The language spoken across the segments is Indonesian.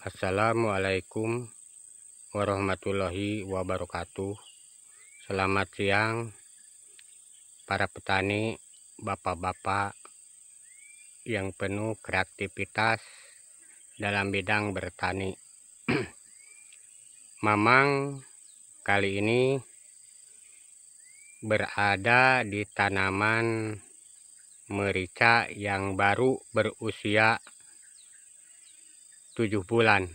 Assalamualaikum warahmatullahi wabarakatuh. Selamat siang para petani, bapak-bapak yang penuh kreativitas dalam bidang bertani. Mamang kali ini berada di tanaman merica yang baru berusia 7 bulan.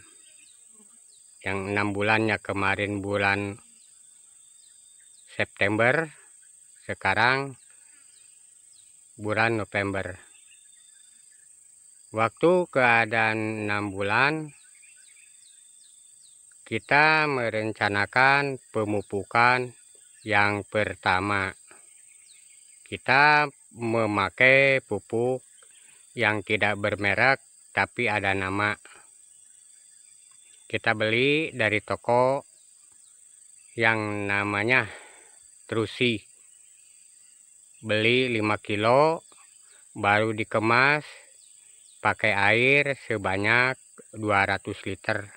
Yang 6 bulannya kemarin bulan September, sekarang bulan November. Waktu keadaan 6 bulan, kita merencanakan pemupukan yang pertama. Kita memakai pupuk yang tidak bermerek tapi ada nama. Kita beli dari toko yang namanya Trusi. Beli 5 kilo, baru dikemas pakai air sebanyak 200 liter.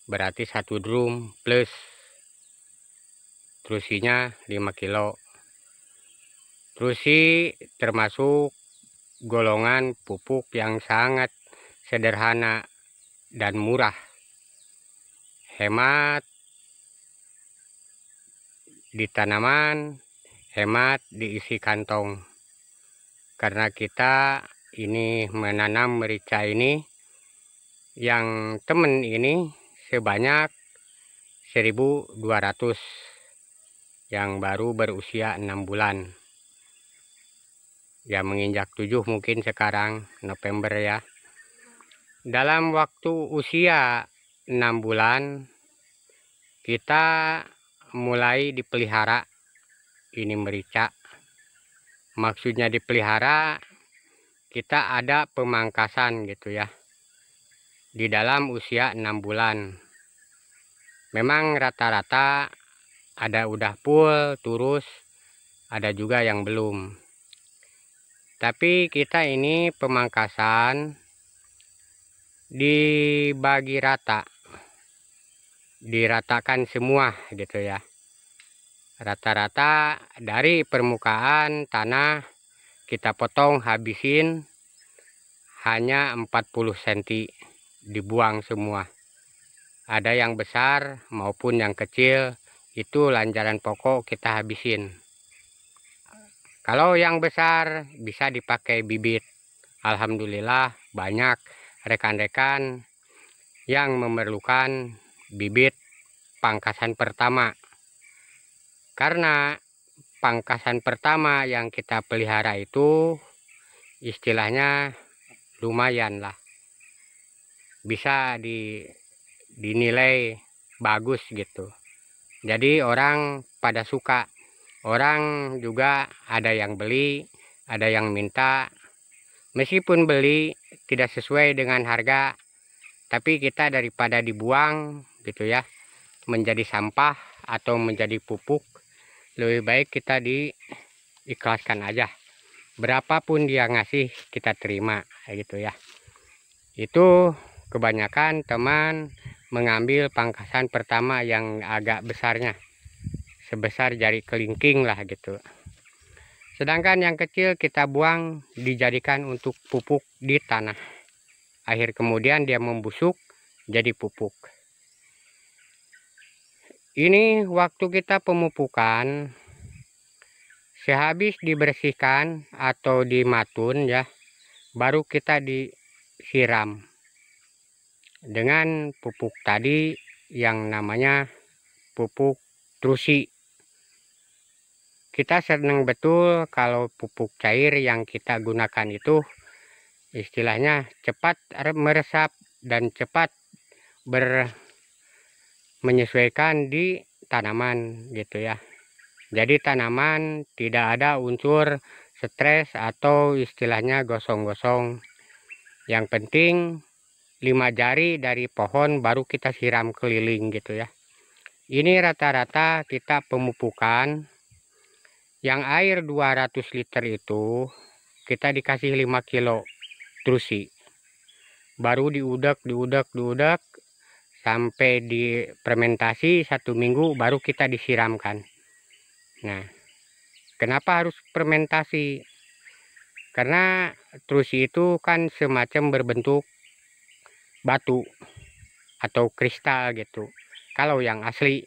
Berarti 1 drum plus Trusinya 5 kilo. Trusi termasuk golongan pupuk yang sangat sederhana dan murah. Hemat di tanaman, hemat diisi kantong. Karena kita ini menanam merica ini, yang temen ini sebanyak 1.200 yang baru berusia 6 bulan. Ya menginjak 7 mungkin sekarang November ya. Dalam waktu usia 6 bulan kita mulai dipelihara ini merica. Maksudnya dipelihara, kita ada pemangkasan gitu ya di dalam usia 6 bulan. Memang rata-rata ada udah full turus, ada juga yang belum. Tapi kita ini pemangkasan dibagi rata, diratakan semua gitu ya. Rata-rata dari permukaan tanah kita potong habisin hanya 40 cm, dibuang semua. Ada yang besar maupun yang kecil, itu lanjaran pokok kita habisin. Kalau yang besar bisa dipakai bibit. Alhamdulillah banyak rekan-rekan yang memerlukan bibit pangkasan pertama. Karena pangkasan pertama yang kita pelihara itu istilahnya lumayan lah. Bisa dinilai bagus gitu. Jadi orang pada suka. Orang juga ada yang beli, ada yang minta. Meskipun beli tidak sesuai dengan harga, tapi kita daripada dibuang gitu ya, menjadi sampah atau menjadi pupuk, lebih baik kita diikhlaskan aja. Berapapun dia ngasih kita terima gitu ya. Itu kebanyakan teman mengambil pangkasan pertama yang agak besarnya, sebesar jari kelingking lah gitu. Sedangkan yang kecil kita buang, dijadikan untuk pupuk di tanah. Akhir kemudian dia membusuk jadi pupuk. Ini waktu kita pemupukan, sehabis dibersihkan atau dimatun ya, baru kita disiram dengan pupuk tadi yang namanya pupuk Trusi. Kita senang betul kalau pupuk cair yang kita gunakan itu istilahnya cepat meresap dan cepat menyesuaikan di tanaman gitu ya. Jadi tanaman tidak ada unsur stres atau istilahnya gosong-gosong. Yang penting 5 jari dari pohon baru kita siram keliling gitu ya. Ini rata-rata kita pemupukan yang air 200 liter itu kita dikasih 5 kilo Trusi. baru diudek sampai difermentasi 1 minggu, baru kita disiramkan. Nah, kenapa harus fermentasi? Karena trusi itu kan semacam berbentuk batu atau kristal gitu. Kalau yang asli,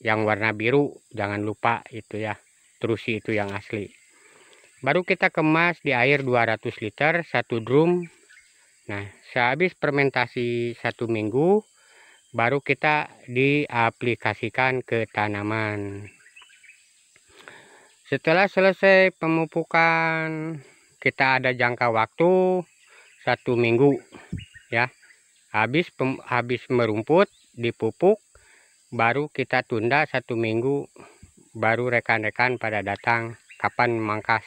yang warna biru, jangan lupa itu ya, trusi itu yang asli. Baru kita kemas di air 200 liter 1 drum. Nah, sehabis fermentasi 1 minggu, baru kita diaplikasikan ke tanaman. Setelah selesai pemupukan, kita ada jangka waktu 1 minggu ya. Habis merumput, dipupuk, baru kita tunda 1 minggu, baru rekan-rekan pada datang kapan memangkas.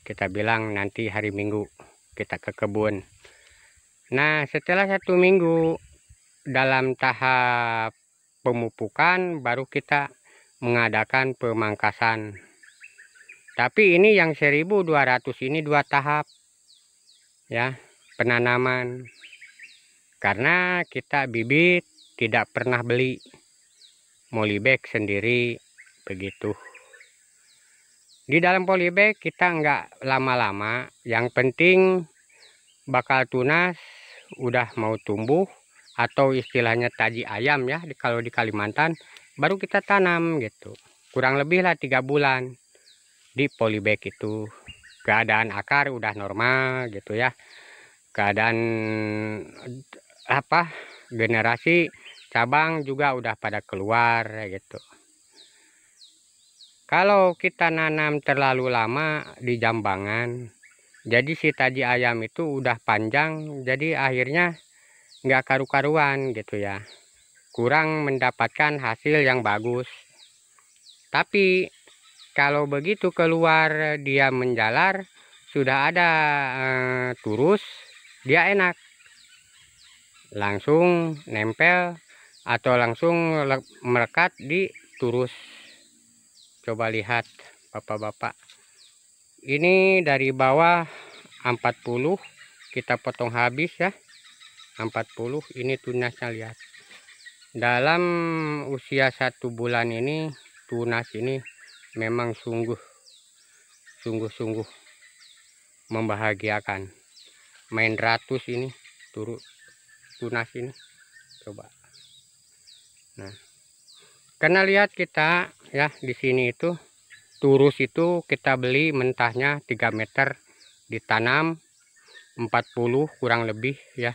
Kita bilang nanti hari Minggu kita ke kebun. Nah, setelah 1 minggu dalam tahap pemupukan, baru kita mengadakan pemangkasan. Tapi ini yang 1200 ini 2 tahap ya, penanaman. Karena kita bibit tidak pernah beli, polybag sendiri begitu. Di dalam polybag kita nggak lama-lama, yang penting bakal tunas, udah mau tumbuh, atau istilahnya taji ayam ya kalau di Kalimantan, baru kita tanam gitu. Kurang lebih lah 3 bulan di polybag itu. Keadaan akar udah normal gitu ya, keadaan generasi cabang juga udah pada keluar gitu. Kalau kita nanam terlalu lama di jambangan, jadi si taji ayam itu udah panjang, jadi akhirnya nggak karu-karuan gitu ya, kurang mendapatkan hasil yang bagus. Tapi kalau begitu keluar dia menjalar, sudah ada turus, dia enak, langsung nempel atau langsung melekat di turus. Coba lihat bapak-bapak, ini dari bawah 40 kita potong habis ya, 40 ini tunasnya. Lihat, dalam usia 1 bulan ini tunas ini memang sungguh-sungguh membahagiakan. Main ratus ini tunas ini, coba. Nah, karena lihat kita ya di sini itu turus itu kita beli mentahnya 3 meter, ditanam 40 kurang lebih ya.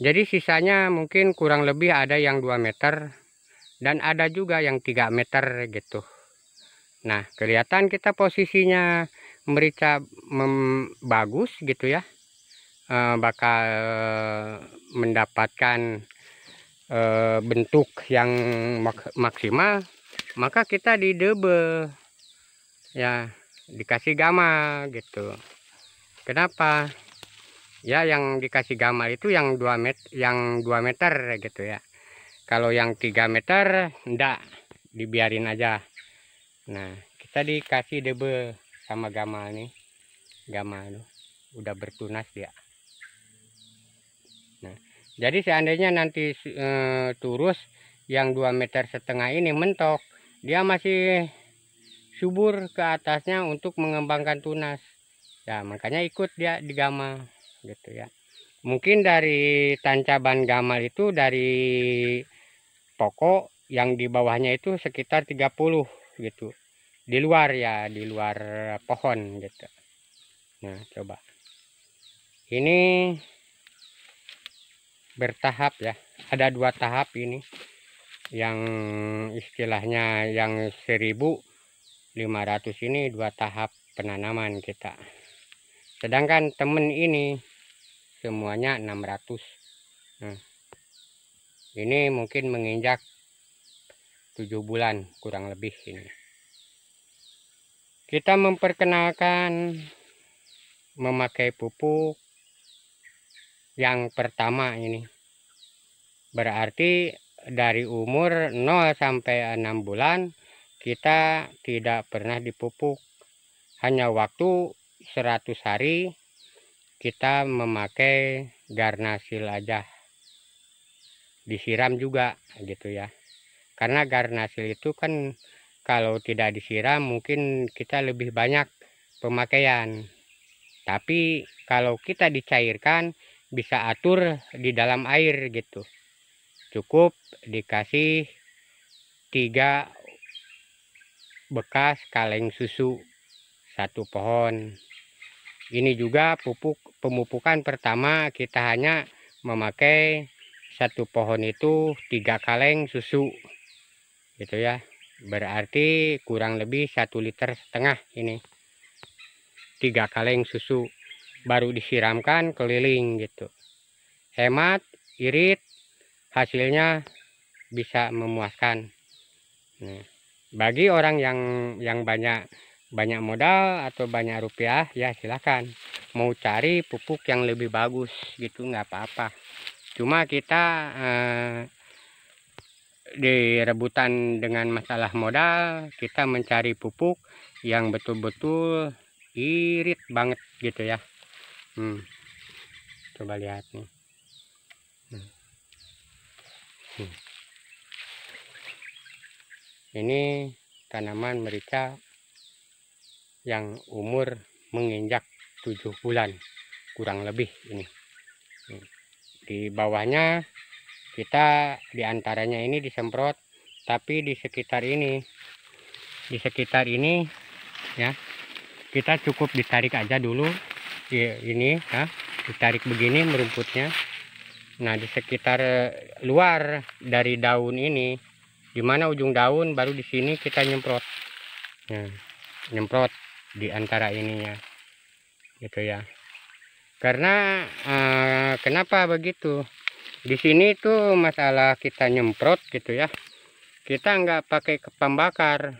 Jadi sisanya mungkin kurang lebih ada yang 2 meter dan ada juga yang 3 meter gitu. Nah, kelihatan kita posisinya merica bagus gitu ya, bakal mendapatkan bentuk yang maksimal, maka kita didebe ya, dikasih gama gitu. Kenapa ya? Yang dikasih gama itu yang 2 meter gitu ya. Kalau yang 3 meter enggak, dibiarin aja. Nah, kita dikasih debe sama gama nih, gama itu udah bertunas dia. Nah, jadi seandainya nanti turus yang 2,5 meter ini mentok, dia masih subur ke atasnya untuk mengembangkan tunas ya, makanya ikut dia di gama gitu ya. Mungkin dari tancaban gamal itu dari pokok yang di bawahnya itu sekitar 30 gitu, di luar ya, di luar pohon gitu. Nah, coba ini bertahap ya, ada 2 tahap ini, yang istilahnya yang 1500 ini 2 tahap penanaman kita, sedangkan temen ini semuanya 600. Nah, ini mungkin menginjak 7 bulan kurang lebih ini. Kita memperkenalkan memakai pupuk yang pertama ini. Berarti dari umur 0 sampai 6 bulan kita tidak pernah dipupuk. Hanya waktu 100 hari kita memakai garnasil aja, disiram juga gitu ya. Karena garnasil itu kan kalau tidak disiram mungkin kita lebih banyak pemakaian, tapi kalau kita dicairkan bisa atur di dalam air gitu. Cukup dikasih 3 bekas kaleng susu 1 pohon. Ini juga pemupukan pertama kita hanya memakai 1 pohon itu 3 kaleng susu gitu ya. Berarti kurang lebih 1,5 liter ini. 3 kaleng susu baru disiramkan keliling gitu. Hemat, irit, hasilnya bisa memuaskan. Nah, bagi orang yang banyak modal atau banyak rupiah ya silakan. Mau cari pupuk yang lebih bagus gitu nggak apa-apa. Cuma kita direbutan dengan masalah modal, kita mencari pupuk yang betul-betul irit banget gitu ya. Coba lihat nih. Ini tanaman merica yang umur menginjak 7 bulan kurang lebih ini. Di bawahnya kita diantaranya ini disemprot, tapi di sekitar ini ya kita cukup ditarik aja dulu ini ya, ditarik begini merumputnya. Nah di sekitar luar dari daun ini, dimana ujung daun baru di sini kita nyemprot. Nah, nyemprot di antara ininya gitu ya. Karena kenapa begitu? Di sini tuh masalah kita nyemprot gitu ya. Kita nggak pakai pembakar.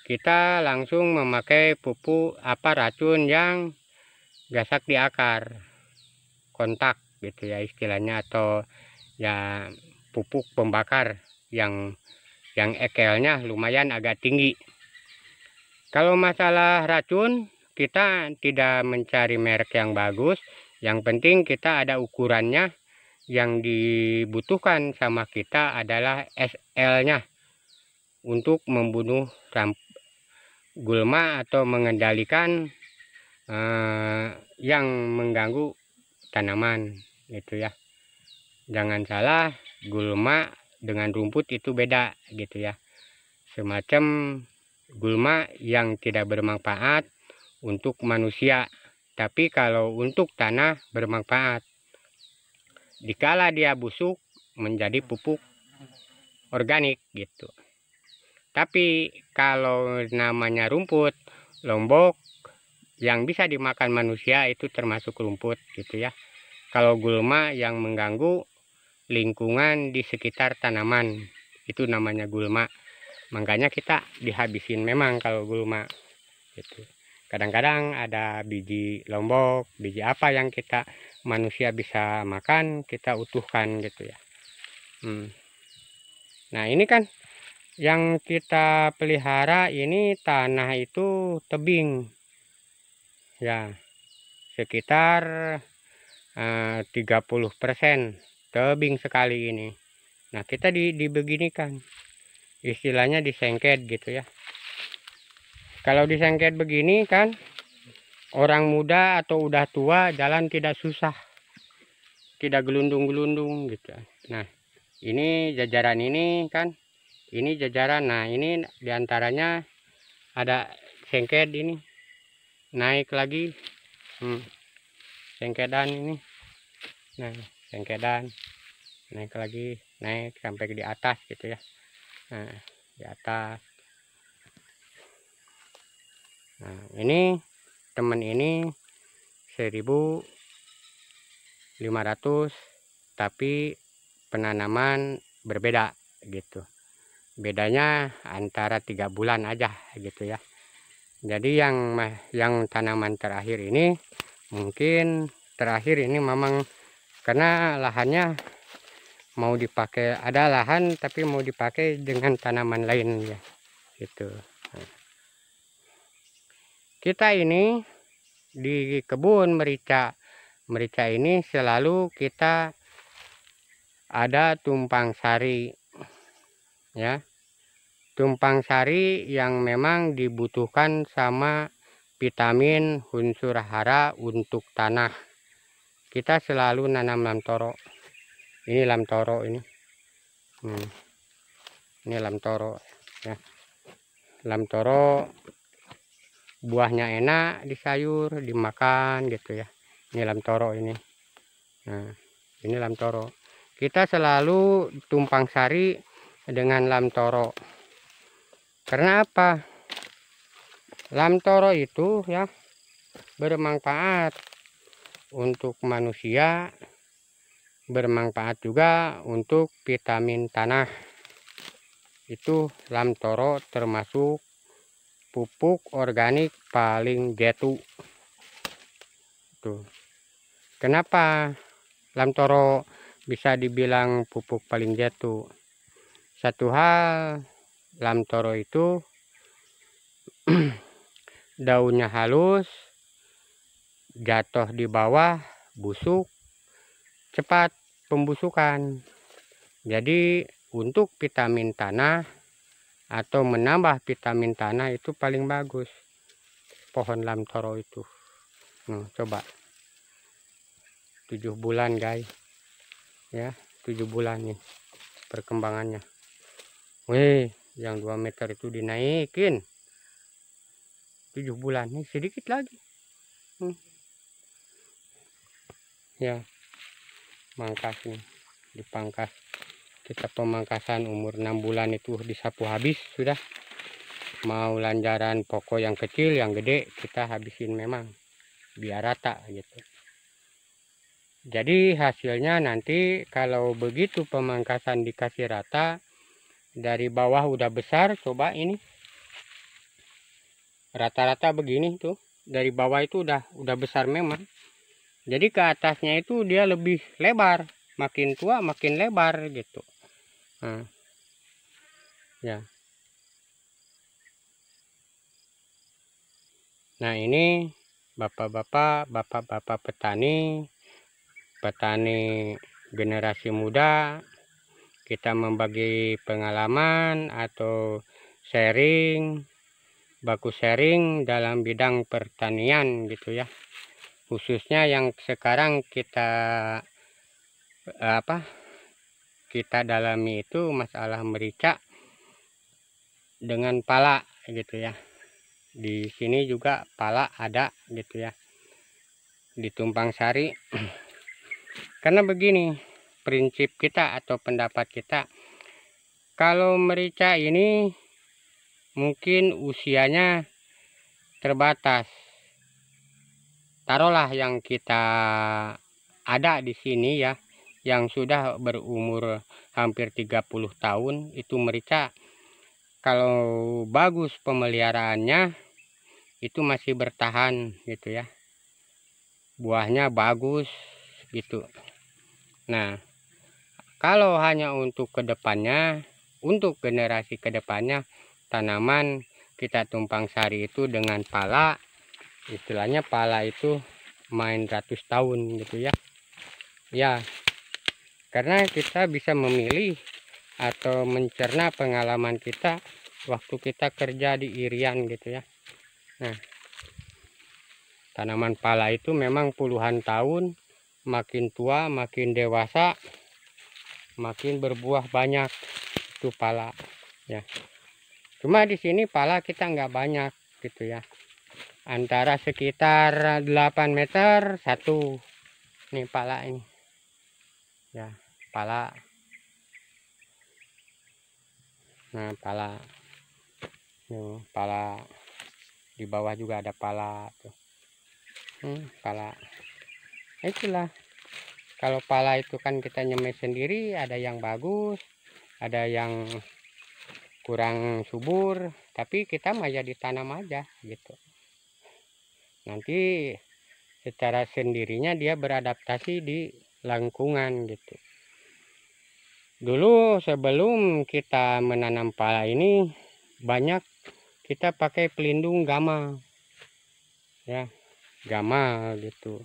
Kita langsung memakai pupuk racun yang gasak di akar. Kontak gitu ya istilahnya, atau ya pupuk pembakar yang ekelnya lumayan agak tinggi. Kalau masalah racun, kita tidak mencari merek yang bagus, yang penting kita ada ukurannya. Yang dibutuhkan sama kita adalah SL-nya untuk membunuh gulma atau mengendalikan yang mengganggu tanaman gitu ya. Jangan salah, gulma dengan rumput itu beda gitu ya. Semacam gulma yang tidak bermanfaat untuk manusia, tapi kalau untuk tanah bermanfaat. Dikala dia busuk menjadi pupuk organik gitu. Tapi kalau namanya rumput, lombok yang bisa dimakan manusia itu termasuk rumput gitu ya. Kalau gulma yang mengganggu lingkungan di sekitar tanaman, itu namanya gulma. Makanya kita dihabisin memang kalau gulma gitu. Kadang-kadang ada biji lombok, biji apa yang kita manusia bisa makan, kita utuhkan gitu ya. Nah ini kan yang kita pelihara ini tanah itu tebing ya, sekitar 30% tebing sekali ini. Nah kita dibeginikan, istilahnya disengket gitu ya. Kalau disengket begini kan, orang muda atau udah tua jalan tidak susah, tidak gelundung-gelundung gitu. Nah ini jajaran ini kan, ini jajaran. Nah ini diantaranya ada sengket ini, naik lagi sengketan ini. Nah sengketan naik lagi, naik sampai di atas gitu ya. Nah di atas. Nah ini teman ini 1.500, tapi penanaman berbeda gitu. Bedanya antara 3 bulan aja gitu ya. Jadi yang tanaman terakhir ini mungkin terakhir ini memang karena lahannya mau dipakai, ada lahan tapi mau dipakai dengan tanaman lain ya gitu. Kita ini di kebun merica. Merica ini selalu kita ada tumpang sari, ya. Tumpang sari yang memang dibutuhkan sama vitamin unsur hara untuk tanah. Kita selalu nanam lamtoro. Ini lamtoro ini. Ini lamtoro, ya. Lamtoro buahnya enak di sayur, dimakan gitu ya. Ini lamtoro ini. Nah, ini lamtoro. Kita selalu tumpang sari dengan lamtoro. Karena apa? Lamtoro itu ya bermanfaat untuk manusia, bermanfaat juga untuk vitamin tanah. Itu lamtoro termasuk pupuk organik paling jitu. Tuh. Kenapa lamtoro bisa dibilang pupuk paling jitu? Satu hal, lamtoro itu daunnya halus, jatuh di bawah, busuk, cepat pembusukan. Jadi untuk vitamin tanah atau menambah vitamin tanah itu paling bagus pohon lamtoro itu. Coba 7 bulan guys ya, 7 bulan nih perkembangannya. Wih, yang 2 meter itu dinaikin 7 bulan nih, sedikit lagi. Ya, mangkas nih, dipangkas. Kita pemangkasan umur 6 bulan itu disapu habis sudah. Mau lanjaran pokok yang kecil, yang gede kita habisin memang biar rata gitu. Jadi hasilnya nanti kalau begitu pemangkasan dikasih rata, dari bawah udah besar, coba ini rata-rata begini tuh, dari bawah itu udah besar memang. Jadi ke atasnya itu dia lebih lebar, makin tua makin lebar gitu. Ya. Nah ini bapak-bapak petani generasi muda, kita membagi pengalaman atau sharing, baku sharing dalam bidang pertanian gitu ya. Khususnya yang sekarang kita dalami itu masalah merica dengan pala gitu ya. Di sini juga pala ada gitu ya, di tumpang sari. Karena begini prinsip kita atau pendapat kita, kalau merica ini mungkin usianya terbatas. Taruhlah yang kita ada di sini ya, yang sudah berumur hampir 30 tahun, itu merica kalau bagus pemeliharaannya itu masih bertahan gitu ya, buahnya bagus gitu. Nah, kalau hanya untuk kedepannya, untuk generasi kedepannya, tanaman kita tumpang sari itu dengan pala, istilahnya pala itu main ratus tahun gitu ya. Ya, karena kita bisa memilih atau mencerna pengalaman kita waktu kita kerja di irian gitu ya. Nah, tanaman pala itu memang puluhan tahun, makin tua makin dewasa makin berbuah banyak itu pala ya. Cuma di sini pala kita nggak banyak gitu ya, antara sekitar 8 meter satu nih pala ini ya, pala. Nah, pala nih, pala di bawah juga ada pala tuh. Pala itulah. Kalau pala itu kan kita nyemai sendiri, ada yang bagus, ada yang kurang subur, tapi kita mah ya ditanam aja gitu. Nanti secara sendirinya dia beradaptasi di lingkungan gitu. Dulu sebelum kita menanam pala ini, banyak kita pakai pelindung gama ya. gamal gitu.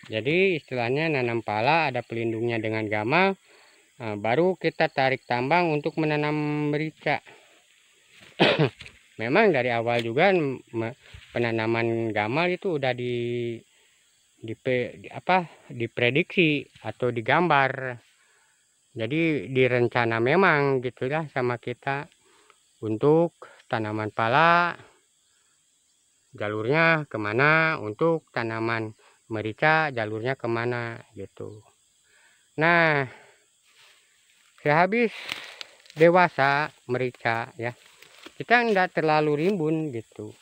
Jadi istilahnya nanam pala ada pelindungnya dengan gamal. Nah, baru kita tarik tambang untuk menanam merica. Memang dari awal juga penanaman gamal itu udah diprediksi atau digambar. Jadi direncana memang gitulah sama kita untuk tanaman pala jalurnya kemana, untuk tanaman merica jalurnya kemana gitu. Nah, sehabis dewasa merica ya, kita enggak terlalu rimbun gitu.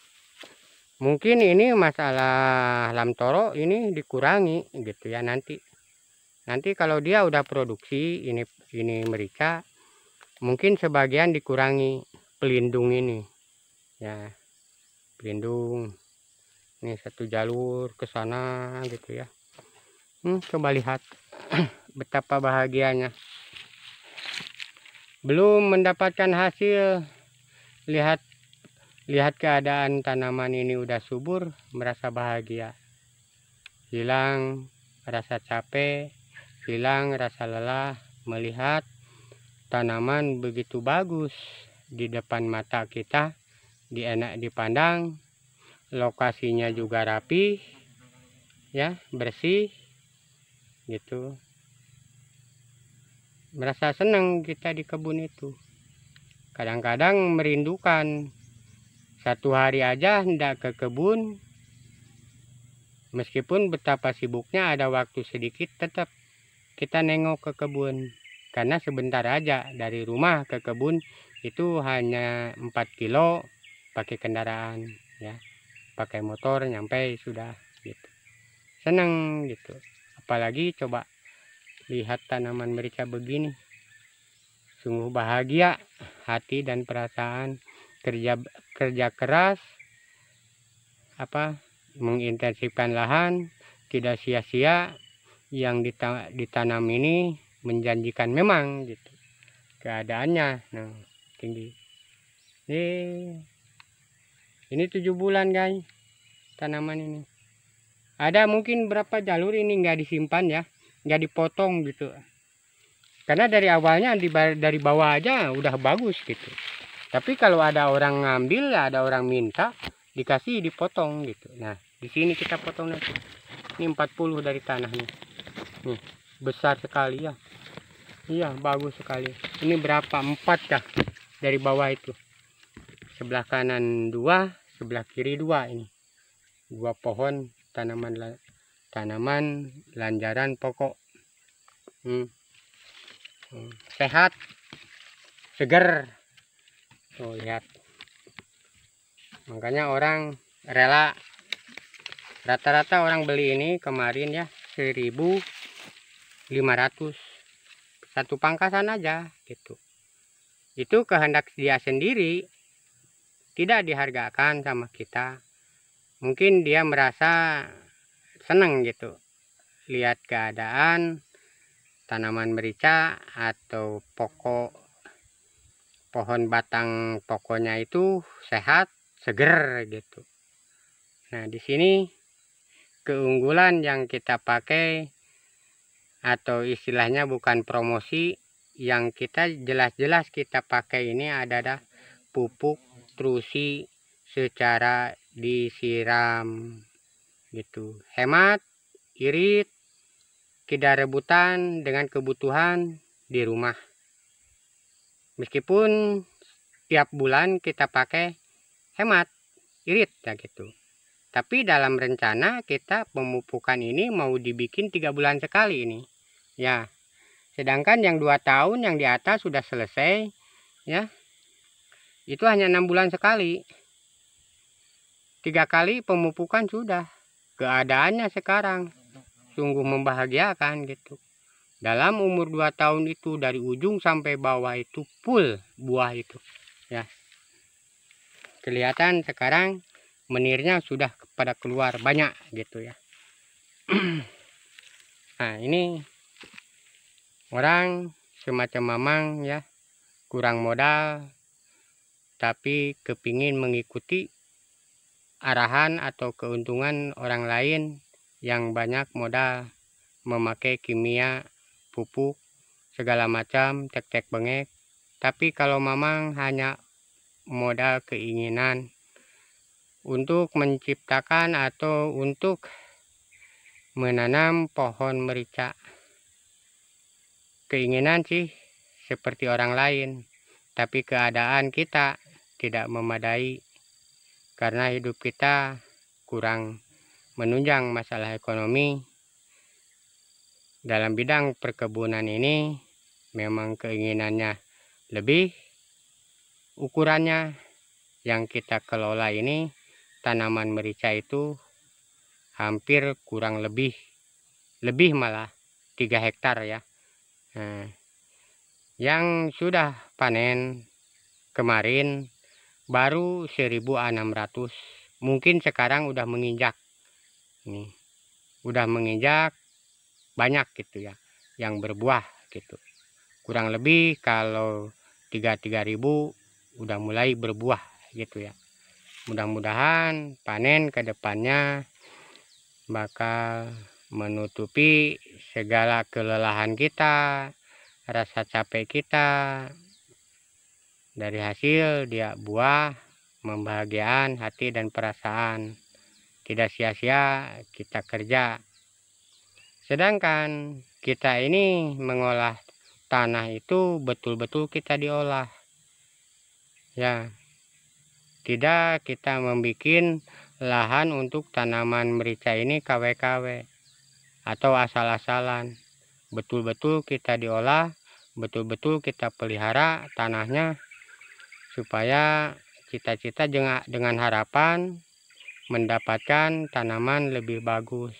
Mungkin ini masalah lamtoro ini dikurangi gitu ya nanti kalau dia udah produksi ini merica, mungkin sebagian dikurangi pelindung ini ya, pelindung ini satu jalur ke sana gitu ya. Coba lihat betapa bahagianya. Belum mendapatkan hasil, lihat keadaan tanaman ini udah subur, merasa bahagia. Hilang rasa capek, hilang rasa lelah melihat tanaman begitu bagus di depan mata kita, enak dipandang, lokasinya juga rapi ya, bersih gitu. Merasa senang kita di kebun itu. Kadang-kadang merindukan satu hari aja hendak ke kebun, meskipun betapa sibuknya ada waktu sedikit tetap kita nengok ke kebun, karena sebentar aja dari rumah ke kebun itu hanya 4 kilo pakai kendaraan ya, pakai motor nyampe sudah gitu. Seneng gitu, apalagi coba lihat tanaman merica begini, sungguh bahagia hati dan perasaan. Kerja keras mengintensifkan lahan, tidak sia-sia, yang ditanam ini menjanjikan memang gitu keadaannya. Nah, tinggi ini 7 bulan guys tanaman ini. Ada mungkin berapa jalur ini nggak disimpan ya, nggak dipotong gitu, karena dari awalnya dari bawah aja udah bagus gitu. Tapi kalau ada orang ngambil, ada orang minta, dikasih dipotong gitu. Nah, di sini kita potong nanti. Ini 40 dari tanahnya. Nih, besar sekali ya. Iya, bagus sekali. Ini berapa? 4 dah dari bawah itu. Sebelah kanan 2, sebelah kiri 2 ini. 2 pohon tanaman lanjaran pokok. Sehat, seger. Oh, lihat. Makanya orang rela, rata-rata orang beli ini kemarin ya 1.500, satu pangkasan aja gitu. Itu kehendak dia sendiri, tidak dihargakan sama kita. Mungkin dia merasa senang gitu lihat keadaan tanaman merica atau pohon batang pokoknya itu sehat, seger gitu. Nah, di sini keunggulan yang kita pakai, atau istilahnya bukan promosi, yang kita jelas-jelas kita pakai ini adalah pupuk trusi secara disiram gitu. Hemat, irit, tidak rebutan dengan kebutuhan di rumah. Meskipun tiap bulan kita pakai hemat, irit ya gitu. Tapi dalam rencana kita pemupukan ini mau dibikin 3 bulan sekali ini. Ya. Sedangkan yang 2 tahun yang di atas sudah selesai ya. Itu hanya 6 bulan sekali. 3 kali pemupukan sudah. Keadaannya sekarang sungguh membahagiakan gitu. Dalam umur 2 tahun itu dari ujung sampai bawah itu full buah itu ya. Kelihatan sekarang menirnya sudah pada keluar banyak gitu ya. Nah, ini orang semacam mamang ya, kurang modal tapi kepingin mengikuti arahan atau keuntungan orang lain yang banyak modal memakai kimia, pupuk, segala macam, tek-tek bengek. Tapi kalau Mamang hanya modal keinginan untuk menciptakan atau untuk menanam pohon merica. Keinginan sih seperti orang lain, tapi keadaan kita tidak memadai karena hidup kita kurang menunjang masalah ekonomi. Dalam bidang perkebunan ini memang keinginannya lebih, ukurannya yang kita kelola ini tanaman merica itu hampir kurang lebih malah 3 hektar ya. Nah, yang sudah panen kemarin baru 1.600, mungkin sekarang udah menginjak nih, udah menginjak banyak gitu ya yang berbuah gitu. Kurang lebih kalau 3.000 udah mulai berbuah gitu ya. Mudah-mudahan panen ke depannya bakal menutupi segala kelelahan kita, rasa capek kita. Dari hasil dia buah, membahagiakan hati dan perasaan. Tidak sia-sia kita kerja. Sedangkan kita ini mengolah tanah itu betul-betul kita diolah. Ya, tidak kita membuat lahan untuk tanaman merica ini KW-KW atau asal-asalan. Betul-betul kita diolah, betul-betul kita pelihara tanahnya supaya cita-cita dengan harapan mendapatkan tanaman lebih bagus.